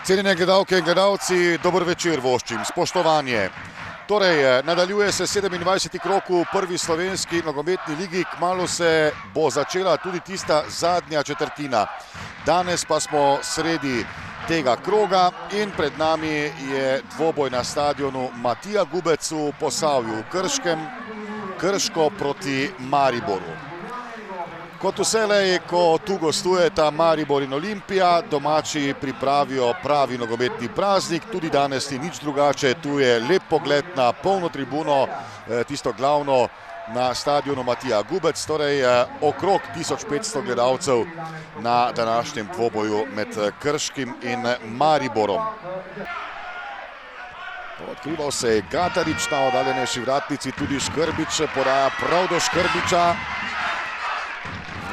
Cenjene gledalke in gledalci, dober večer voščim, spoštovanje. Torej, nadaljuje se 27. krog v prvi slovenski nogometni ligi, kmalu se bo začela tudi tista zadnja četrtina. Danes pa smo sredi tega kroga in pred nami je dvoboj na stadionu Matija Gubec v Posavju v Krškem, Krško proti Mariboru. Kot vselej, ko tu gostujeta Maribor in Olimpija, domači pripravijo pravi nogometni praznik. Tudi danes ni nič drugače, tu je lep pogled na polno tribuno, tisto glavno na stadionu Matija Gubec, torej okrog 1500 gledalcev na današnjem dvoboju med Krškim in Mariborom. Odkrival se je Gatarič na oddaljenejši vratnici, tudi Škrbić podaja prav do Škrbića.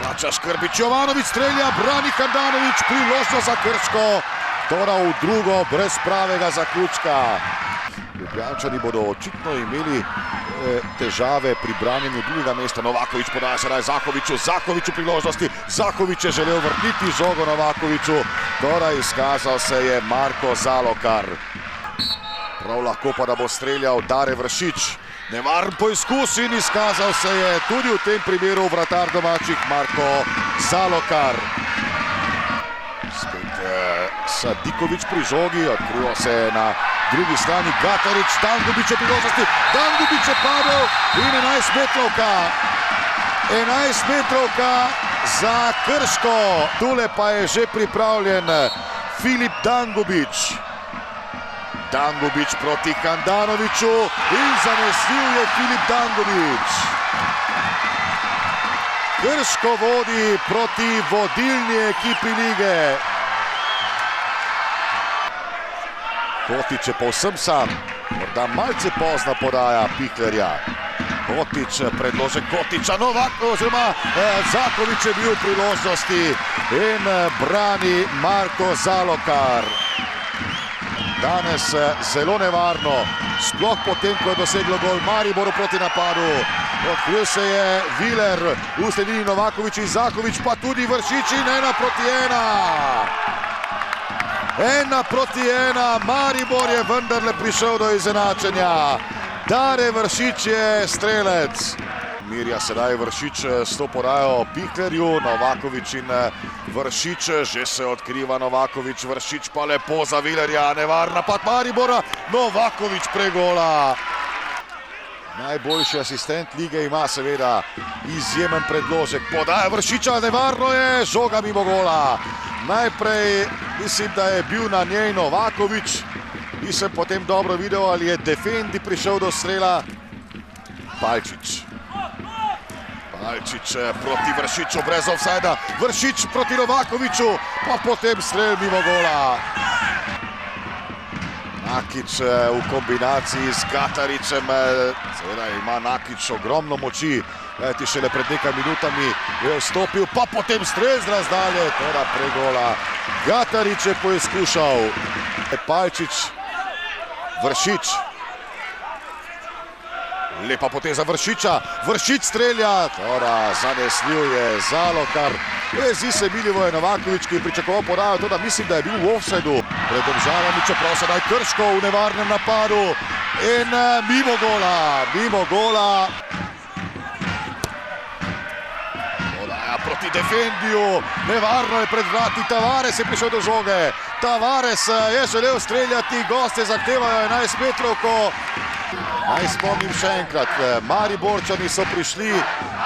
Vrača Škrbić, Jovanović strelja, brani Handanović, priložnost za Krško, tora v drugo, brez pravega zaključka. Ljubljančani bodo očitno imeli težave pri branjenju drugega mesta. Novaković podaja sedaj Zahoviću, Zahoviću priložnosti, Zahović je želel vrniti žogo Novakoviću, tora izkazal se je Marko Zalokar. Prav lahko pa da bo streljal Dare Vršič. Nevaren poizkus in izkazal se je tudi v tem primeru vratar domačih Marko Zalokar. Spet Sadiković pri žogi, odkriva se na drugi strani Gatarič, Dangubić je priložnosti, Dangubić je padel in 11 metrovka. 11 metrovka za Krško, tule pa je že pripravljen Filip Dangubić. Dangubić proti Handanoviću in zanesljiv je Filip Dangubić. Krško vodi proti vodilni ekipi lige. Hotić je povsem sam, morda malce pozna podaja Piklerja. Hotić, predložek Hotića, Zahović je bil v priložnosti in brani Marko Zalokar. Danes zelo nevarno, sploh potem, ko je doseglo gol Mariboru proti napadu. Odkril se je Viler, v sredini Novaković in Zahović, pa tudi Vršič in 1-1. 1-1, Maribor je vendarle prišel do izenačenja. Dare Vršič je strelec. Mirja sedaj Vršič s to podajo Piklerju, Novaković in Vršič, že se odkriva Novaković, Vršič pa lepo za Vilerja, nevarna napad Maribora, Novaković pregola. Najboljši asistent lige ima seveda izjemen predložek, podaja Vršiča, nevarno je, žoga mimo gola. Najprej mislim, da je bil na njej Novaković, nisem potem dobro videl, ali je Defendi prišel do strela. Palčič proti Vršiču, brez ofsajda, Vršič proti Novakoviću, pa potem strel mimo gola. Nakić v kombinaciji z Gataričem, seveda ima Nakić ogromno moči, ti šele pred nekaj minutami je vstopil, pa potem strel z razdalje, teda pregola. Gatarič je poizkušal, Palčič, Vršič. Lepa poteza Vršiča, Vršič strelja, tora zanesljiv je Zalokar. Zdi se Milivoje Novaković, ki je pričakoval podajo, teda mislim, da je bil v ofsajdu. Pred Domžalami, čeprav sedaj Krško v nevarnem napadu in mimo gola. Podaja proti Defendiju, nevarno je pred vrati, Tavares je prišel do žoge. Tavares je želel streljati, gostje zahtevajo 11 metrovko. Naj spomnim še enkrat, Mariborčani so prišli,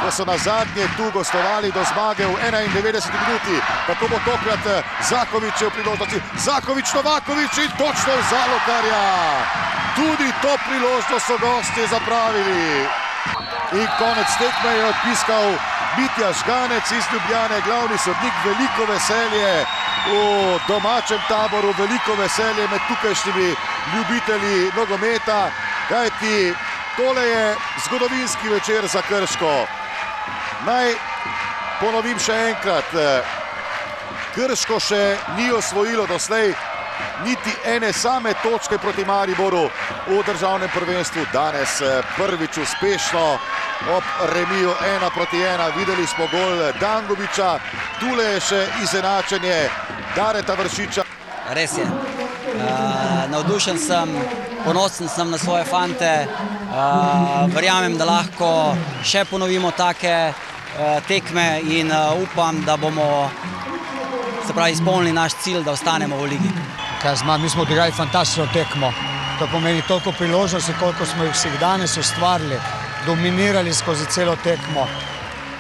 ko so nazadnje tu gostovali do zmage v 91. minuti. Tako bo tokrat Zahović je v priložnosti, Zahović, Novaković in točno Zalokarja. Tudi to priložnost so gostje zapravili. In konec tekme je odpiskal Mitja Žganec iz Ljubljane, glavni sodnik. Veliko veselje v domačem taboru, veliko veselje med tukajšnjimi ljubitelji nogometa. Kajti tole je zgodovinski večer za Krško. Naj ponovim še enkrat, Krško še ni osvojilo doslej niti ene same točke proti Mariboru v državnem prvenstvu. Danes prvič uspešno ob remiju 1-1. Videli smo gol Dangubića, tule je še izenačenje Dareta Vršiča. Res je. Navdušen sem, ponosen sem na svoje fante, verjamem, da lahko še ponovimo take tekme in upam, da bomo izpolnili naš cilj, da ostanemo v ligi. Mi smo odigrali fantastično tekmo. To pomeni toliko priložnosti, koliko smo jih danes ustvarili, dominirali skozi celo tekmo.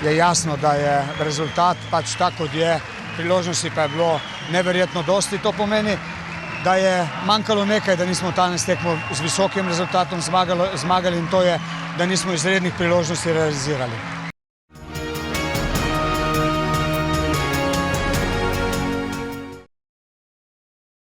Je jasno, da je rezultat pač tak, kot je, priložnosti pa je bilo neverjetno dosti. To pomeni, da je manjkalo nekaj, da nismo danes tekmo z visokim rezultatom zmagali in to je, da nismo izrednih priložnosti realizirali.